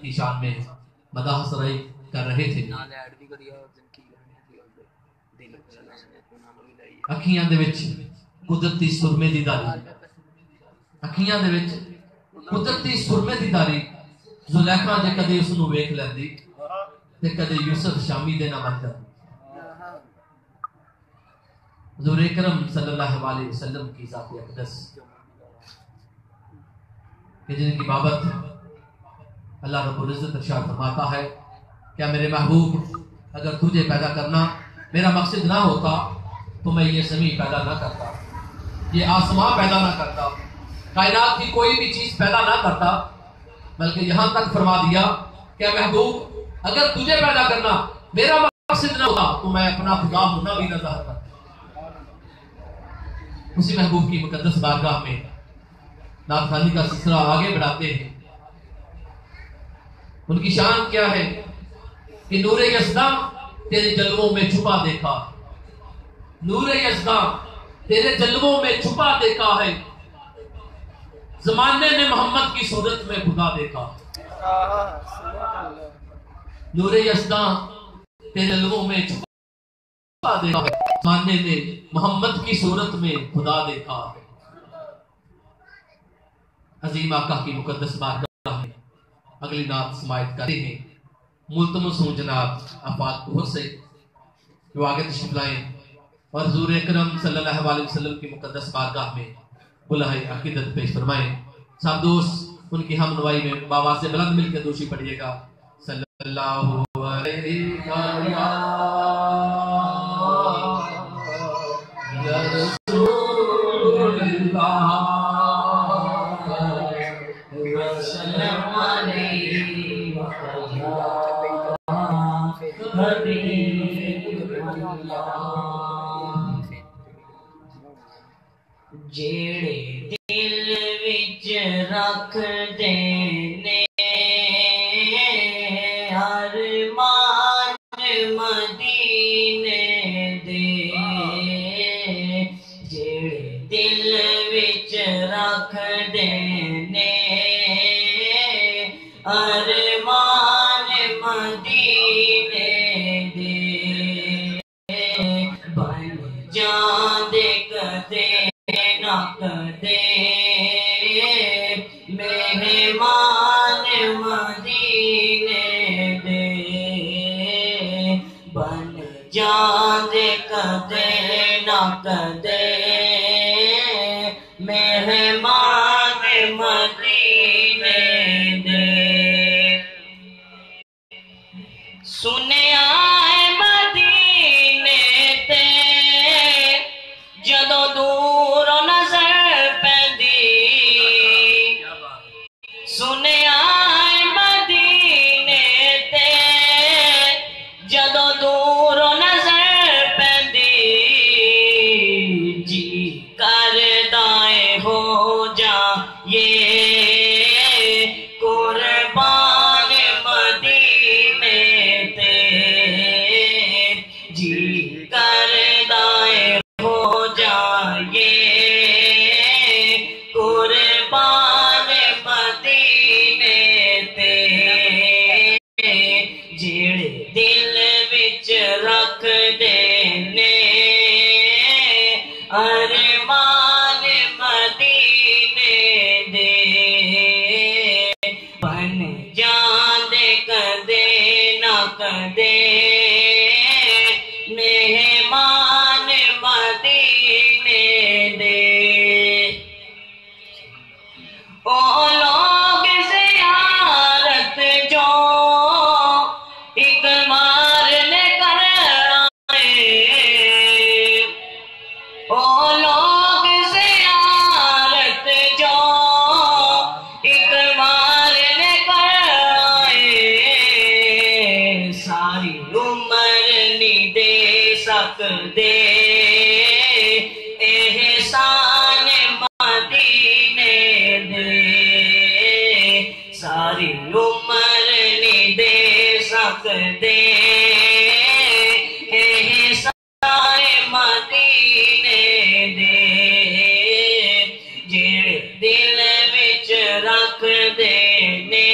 کی شان میں مداح سرائی کر رہے تھے. اکھیاں دے وچ قدرتی سرمے دی داری، اکھیاں دے وچ قدرتی سرمے دی داری. زلیخا جے کدے اس نو ویکھ لیندی تے کدے یوسف شامی دے نہ بن جاندی. حضور اکرم صلی اللہ علیہ وسلم کی ذات اقدس کہ جن کی بابت اللہ رب العزت ارشاد فرماتا ہے کیا میرے محبوب اگر تجھے پیدا کرنا میرا مقصد نہ ہوتا تو میں یہ زمین پیدا نہ کرتا، یہ آسمان پیدا نہ کرتا، کائنات کی کوئی بھی چیز پیدا نہ کرتا، بلکہ یہاں تک فرما دیا کہ محبوب اگر تجھے پیدا کرنا میرا مقصد نہ ہوتا تو میں اپنا خدا ہونا بھی نہ ظاہر کرتا. اسی محبوب کی مقدس بارگاہ میں نعت خوانی کا سلسلہ آگے بڑھاتے ہیں. ان کی شان کیا ہے کہ نور یزداں تیرے جلووں میں چھپا دیکھا، نور یزداں تیرے جلووں میں چھپا دیکھا ہے، زمانے نے محمد کی صورت میں خدا دیکھا. نور یزداں تیرے جلووں میں چھپا دیکھا ہے، زمانے نے محمد کی صورت میں خدا دیکھا ہے. عظیم آقا کی مقدس بارگاہ میں اگلی نعت سماعت کرتے ہیں. ملتمس ہوں جناب آفات کوہر سے جو آگے تشریف لائیں اور حضور اکرم صلی اللہ علیہ وسلم کی مقدس بارگاہ میں بلہائے عقیدت پیش فرمائیں. سب دوست ان کی ہم نوائی میں بابا سے بلند مل کے دوشی پڑھیے گا. صلی اللہ علیہ رسول اللہ جیڑے دل وچ رکھ دینے ارمان مدینے دے، جیڑے دل وچ رکھ دینے ارمان مدینے دے، بن جاندے کدے نہ کدے مہمان مدینے دے، بن جاندے کدے نہ کدے مہمان مدینے دے. سنیا ہے مدینے تے جدوں دور نظر پیندی، سنیا ہے مدینے تے جدوں دور نظر پیندی، جی کردا اے ہو جائے قربان مدینے تے، جی کردا اے ہو جائے قربان مدینے تے، جیڑے دل وچ رکھ دینے ارمان مدینے دے، بن جاندے کدے نہ کدے مہمان مدینے دے. او لوگ زیارت جو ایک مارنے کر آئے، او لوگ زیارت جو ایک مارنے کر آئے، ساری عمر نہیں دے سکتے احسان مدینے دے، ساری عمر نہیں دے سکتے احسان مدینے دے، جیڑے دل وچ رکھ دینے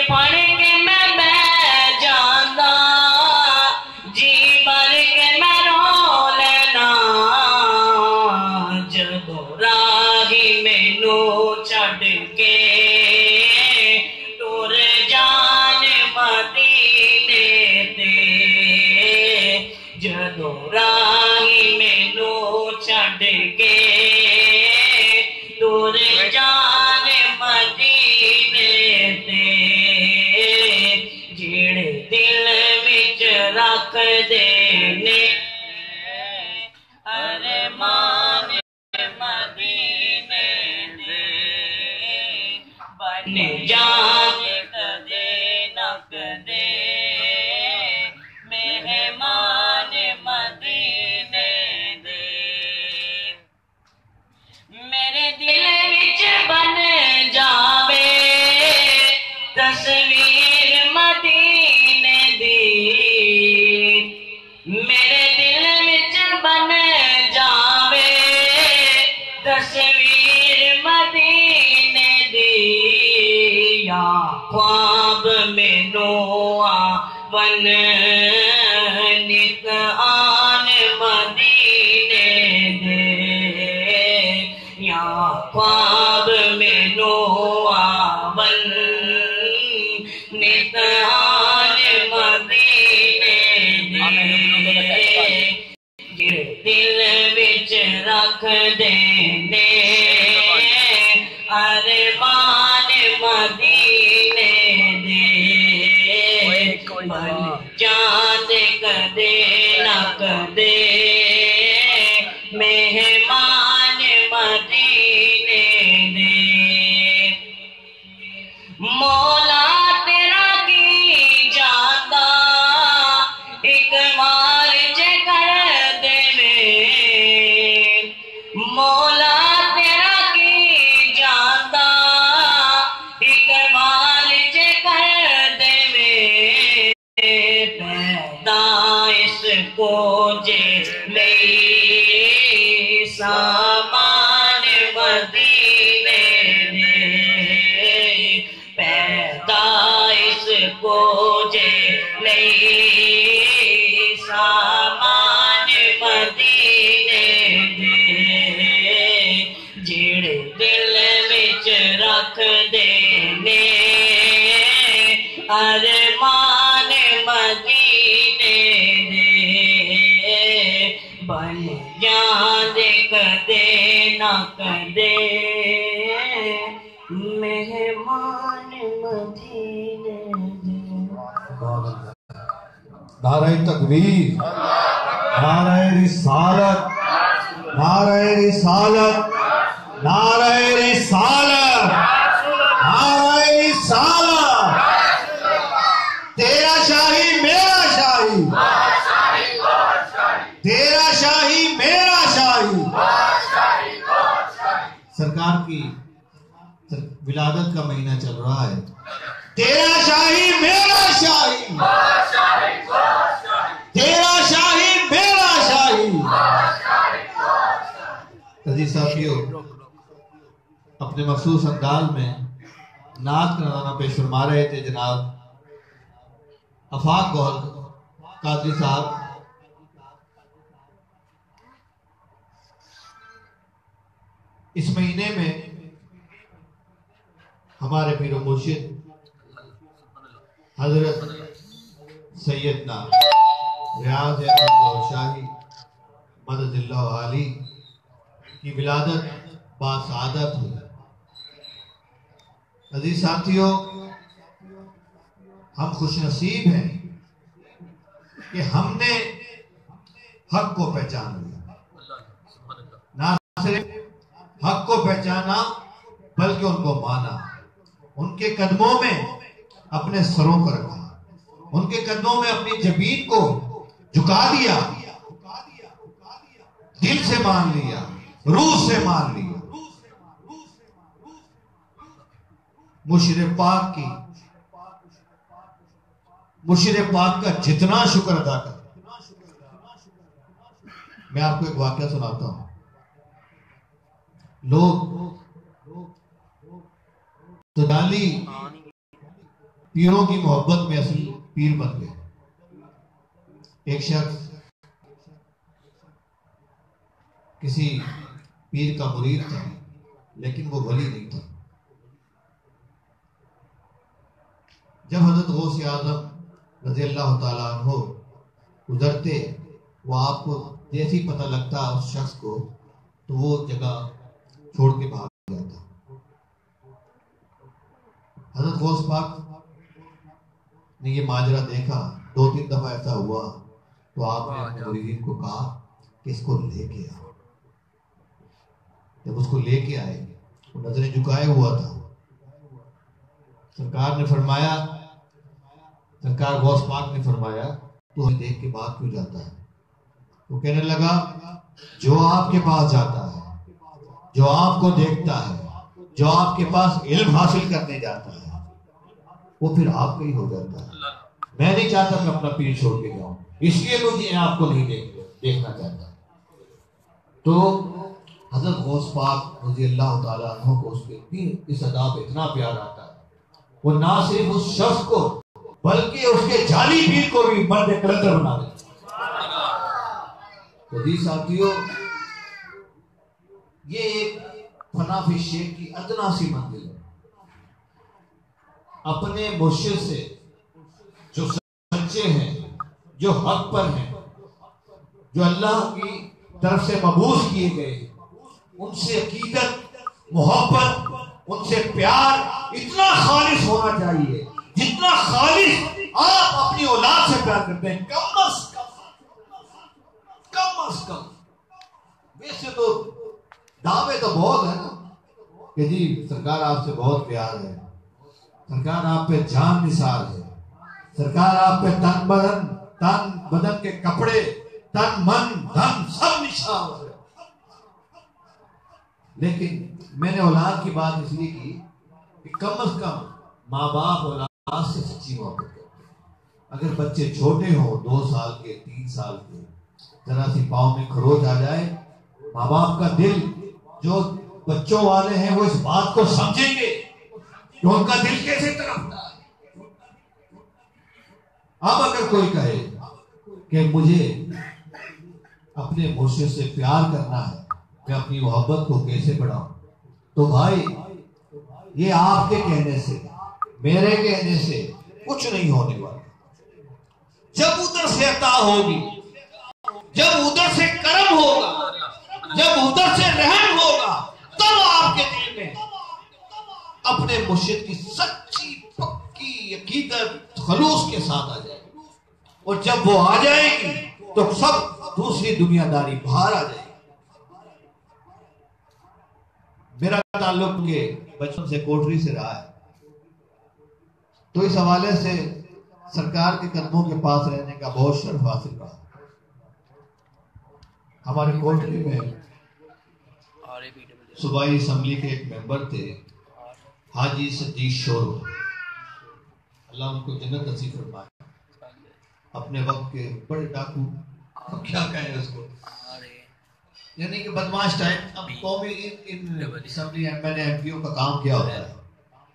پڑھ کے میں بہ جانا جی بھر کے میں رو لینا جدو راہی مینو چھڈ کے ٹر جان مدینے تے جدو راہی مینو چھڈ کے ٹر جان مدینے تے جڑے دل وچ رکھ دینے ارمان مدینے دے بن جان کدے نہ کدے مہمان مدینے دے میرے دل وچ بن جاوے تصویر مدینے دی میرے دل وچ بن جاوے تصویر مدینے دی یا خواب مینو آون نت آن مدینے دے یا خواب مینو آون نت آن مدینے دے جڑے دل وچ رکھ دینے ارمان مدینے دے بن جان کدے نہ کدے مہمان مدینے دے مولا تیرا کی جانا ایک مال جے کر دے مولا تیرا کی جانا ایک مال جے کر دے پیدا اس کو جے لئی سامان مدینے دے پیدا اس کو جے لئی سامان مدینے دے جڑے دل وچ رکھ دینے ارمان مدینے دے بن جان کدے نہ کدے مہمان مدینے دے نعرہ تکبیر، نعرہ رسالت، نعرہ رسالت، نعرہ رسالت، نعرہ رسالت، تیرا شاہی میرا شاہی، تیرا شاہی میرا شاہی۔ سرکار کی ولادت کا مہینہ چل رہا ہے، تیرا شاہی میرا شاہی، تیرا شاہی میرا شاہی۔ عزیز ساتھیو، اپنے مخصوص انداز میں نعت کا نظرانہ پیش فرما رہے تھے جناب آفاق گول قادری صاحب۔ اس مہینے میں ہمارے پیر و مرشد حضرت سیدنا ریاض احمد شاہی مدد اللہ علی کی ولادت باسعادت ہوئی۔ عزیز ساتھیو، ہم خوش نصیب ہیں کہ ہم نے حق کو پہچان لیا، نہ صرف حق کو پہچانا بلکہ ان کو مانا، ان کے قدموں میں اپنے سروں کو رکھا، ان کے قدموں میں اپنی جبین کو جھکا دیا، دل سے مان لیا، روح سے مان لیا۔ مرشد پاک کی، مرشد پاک کا جتنا شکر ادا کر۔ میں آپ کو ایک واقعہ سناتا ہوں۔ لوگ تدالی پیروں کی محبت میں اصل پیر بن گئے. ایک شخص کسی پیر کا مرید تھا لیکن وہ ولی نہیں تھا. جب حضرت غوث اعظم رضی اللہ تعالیٰ عنہ گزرتے، وہ آپ کو جیسے ہی پتہ لگتا اس شخص کو تو وہ جگہ چھوڑ کے بھاگ جاتا. حضرت غوث پاک نے یہ ماجرا دیکھا، 2-3 دفعہ ایسا ہوا تو آپ نے اپنے مریدین کو کہا کہ اس کو لے کے آؤ. جب اس کو لے کے آئے، وہ نظریں جھکائے ہوا تھا. سرکار نے فرمایا، سرکار غوث پاک نے فرمایا تو ہمیں دیکھ کے بات کیوں جاتا ہے؟ وہ کہنے لگا جو آپ کے پاس جاتا ہے، جو آپ کو دیکھتا ہے، جو آپ کے پاس علم حاصل کرنے جاتا ہے، وہ پھر آپ کا ہی ہو جاتا ہے. میں نہیں چاہتا کہ اپنا پیر چھوڑ کے جاؤں، اس لیے مجھے آپ کو نہیں دیکھنا چاہتا. تو حضرت غوث پاک رضی اللہ تعالیٰ عنہ کو اس ادا پہ اتنا پیار آتا ہے، وہ نہ صرف اس شخص کو بلکہ اس کے جعلی پیر کو بھی مرد کلندر بنا دیتا. تو جی ساتھیوں، یہ ایک فنا فی شیخ کی ادنا سی منزل ہے. اپنے مرشد سے جو سچے ہیں، جو حق پر ہیں، جو اللہ کی طرف سے مبعوث کیے گئے، ان سے عقیدت، محبت، ان سے پیار اتنا خالص ہونا چاہیے جتنا خالص آپ اپنی اولاد سے پیار کرتے ہیں. کم از کم. ویسے تو دعوے تو بہت ہے نا کہ جی سرکار آپ سے بہت پیار ہے، سرکار آپ پہ جان نثار ہے، سرکار آپ پہ تن بدن کے کپڑے، تن من دھن سب نثار ہے. لیکن میں نے اولاد کی بات اس لیے کی کہ کم از کم ماں باپ اولاد سے سچی محبت کرتے ہیں. اگر بچے چھوٹے ہوں، 2 سال کے، 3 سال کے، ذرا سی پاؤں میں خروچ آ جائے، ماں باپ کا دل جو بچوں والے ہیں وہ اس بات کو سمجھیں گے کہ ان کا دل کیسے تڑپتا ہے. اب اگر کوئی کہے کہ مجھے اپنے مرشد سے پیار کرنا ہے، میں اپنی محبت کو کیسے بڑھاؤں، تو بھائی یہ آپ کے کہنے سے، میرے کہنے سے کچھ نہیں ہونے والا. جب ادھر سے عطا ہوگی، جب ادھر سے کرم ہوگا، جب ادھر سے رحم ہوگا، تب آپ کے دل میں اپنے مرشد کی سچی پکی عقیدت خلوص کے ساتھ آ جائے گی. اور جب وہ آ جائے گی تو سب دوسری دنیا داری باہر آ جائے گی. میرا تعلق کے بچپن سے کوٹری سے رہا ہے، تو اس حوالے سے سرکار کے قدموں کے پاس رہنے کا بہت شرف حاصل رہا. ہمارے کوٹری میں صوبائی اسمبلی کے ایک ممبر تھے، حاجی صدیق شورو، اللہ ان کو جنت نصیب فرمائے. اپنے وقت کے بڑے ڈاکو، اب کیا کہیں اس کو، یعنی کہ بدماش ٹائپ. اب قومی assembly M N A M P O کا کام کیا ہوتا ہے،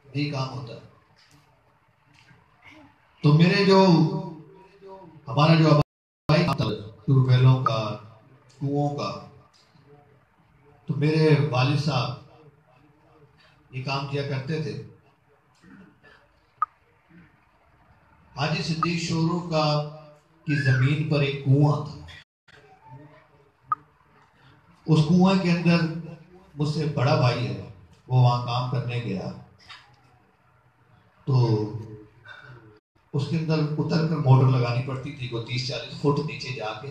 یہی کام ہوتا ہے. تو میرے جو ہمارا جو آبائی ٹیوب ویلوں کا، کنوؤں کا، تو میرے والد صاحب یہ کام کیا کرتے تھے. حاجی صدیق شورو کی زمین پر ایک کنواں تھا. اس کنویں کے اندر مجھ سے بڑا بھائی ہے، وہ وہاں کام کرنے گیا تو اس کے اندر اتر کر موٹر لگانی پڑتی تھی. وہ 30-40 فٹ نیچے جا کے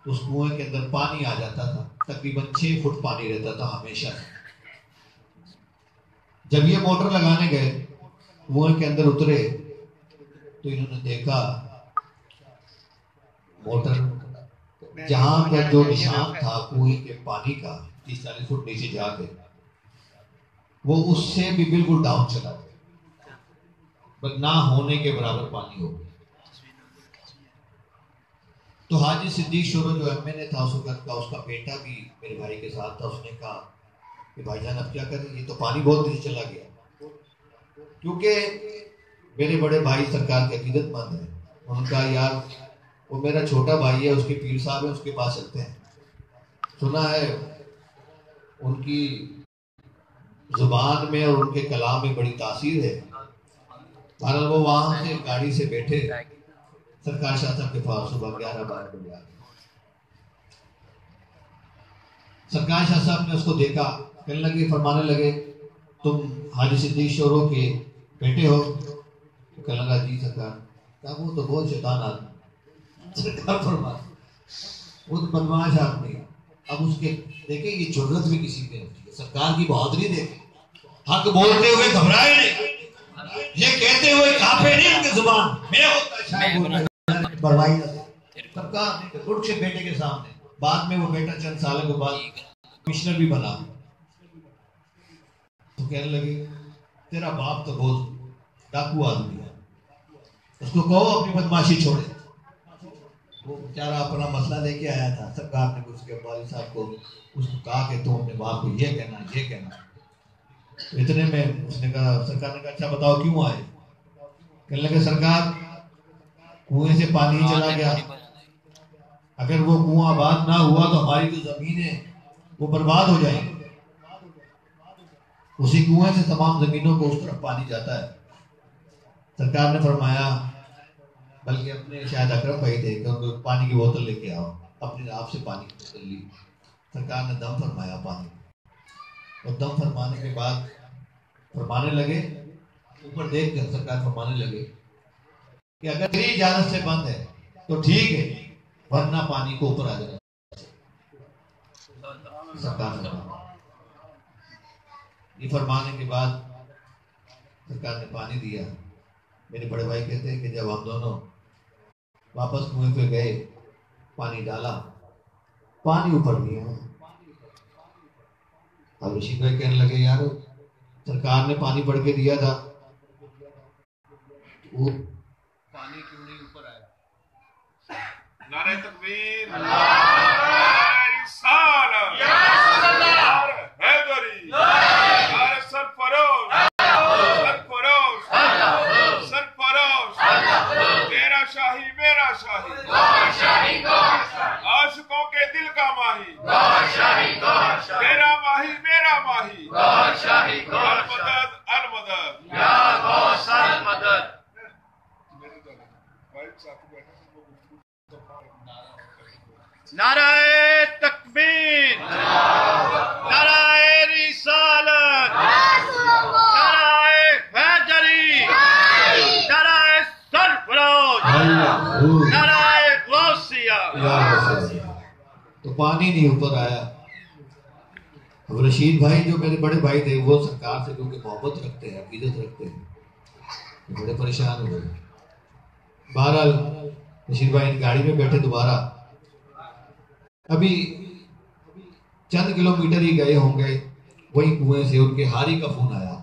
اس کنویں کے اندر پانی آ جاتا تھا، تقریباً 6 فٹ پانی رہتا تھا ہمیشہ. جب یہ موٹر لگانے گئے، کنویں کے اندر اترے تو انہوں نے دیکھا موٹر جہاں پر جو نشان تھا کنویں کے پانی کا 30-40 فٹ نیچے جا کے، وہ اس سے بھی بالکل ڈاؤن چلا گیا، بس نہ ہونے کے برابر پانی ہو گیا. تو حاجی صدیق شورو جو ایم این اے تھا اس وقت کا، اس کا بیٹا بھی میرے بھائی کے ساتھ تھا. اس نے کہا کہ بھائی جان اب کیا کریں، یہ تو پانی بہت نیچے چلا گیا. کیونکہ میرے بڑے بھائی سرکار کے عقیدت مند ہیں. انہوں نے کہا یار وہ میرا چھوٹا بھائی ہے، اس کے پیر صاحب ہیں، اس کے پاس چلتے ہیں. سنا ہے ان کی زبان میں اور ان کے کلام میں بڑی تاثیر ہے. بہرحال وہ وہاں سے گاڑی سے بیٹھے سرکار شاہ صاحب کے پاس صبح 11-12 بجے آ گئے. سرکار شاہ صاحب نے اس کو دیکھا، کہنے لگے، فرمانے لگے تم حاجی صدیق شورو کے بیٹے ہو؟ تو کہنے لگا جی سرکار. کہا وہ تو بہت شیطان آدمی. سرکار فرما وہ تو بدماش آدمی ہے. اب اس کے دیکھیں یہ جرت بھی کسی میں ہوتی ہے. سرکار کی بہادری دیکھیں، حق بولتے ہوئے گھبرائے نہیں، یہ کہتے ہوئے کانپے نہیں ان کی زبان. میں ہوتا شاید بروائی سرکار نے اٹھ کے بیٹے کے سامنے. بعد میں وہ بیٹا چند سالوں کے بعد کمشنر بھی بنا. تو کہنے لگے تیرا باپ تو بہت ڈاکو آدمی ہے، اس کو کہو اپنی بدماشی چھوڑے. وہ بیچارہ اپنا مسئلہ لے کے آیا تھا. سرکار نے اس کے والد صاحب کو اس کو کہا کہ تم اپنے باپ کو یہ کہنا یہ کہنا. اتنے میں اس نے کہا، سرکار نے کہا اچھا بتاؤ کیوں آئے؟ کہنے لگے سرکار کنویں سے پانی چلا گیا، اگر وہ کنواں آباد نہ ہوا تو ہماری جو زمین ہے وہ برباد ہو جائیں گی. اسی کنویں سے تمام زمینوں کو اس طرف پانی جاتا ہے. سرکار نے فرمایا، بلکہ اپنے شاید اکرم بھائی تھے کہ ان کو پانی کی بوتل لے کے آؤ. اپنے آپ سے پانی کی بوتل لی. سرکار نے دم فرمایا پانی، اور دم فرمانے کے بعد فرمانے لگے، اوپر دیکھ کر سرکار فرمانے لگے کہ اگر تیری اجازت سے بند ہے تو ٹھیک ہے، ورنہ پانی کو اوپر آ جانا. سرکار نے یہ فرمانے کے بعد سرکار نے پانی دیا. میرے بڑے بھائی کہتے ہیں کہ جب ہم دونوں واپس کنویں پہ گئے، پانی ڈالا، پانی اوپر گیا. اب رشید بھائی کہنے لگے یار سرکار نے پانی بڑھ کے دیا تھا، وہ پانی کیوں نہیں اوپر آیا؟ نعرہ تکبیر، نعرہ رسالت، نعرہ حیدری، نعرہ سرفروش، سرفروش، سرفروش، تیرا شاہی میرا شاہی، عاشقوں کے دل کا ماہی، تیرا ماہی میرا ماہی، المدد المدد یا غوث المدد. نعرہ تکبیر، نعرہ رسالت، نعرہ حیدری، نعرہ سرفروش، نعرہ غوثیہ. تو پانی نہیں اوپر آیا. اب رشید بھائی جو میرے بڑے بھائی تھے وہ سرکار سے کیونکہ محبت رکھتے ہیں، عقیدت رکھتے ہیں، بڑے پریشان ہوئے. بہرحال رشید بھائی گاڑی میں بیٹھے دوبارہ. ابھی چند کلومیٹر ہی گئے ہوں گے، وہی کنویں سے ان کے ہاری کا فون آیا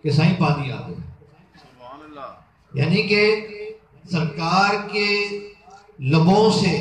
کہ سائیں پانی آ گیا. یعنی کہ سرکار کے لبوں سے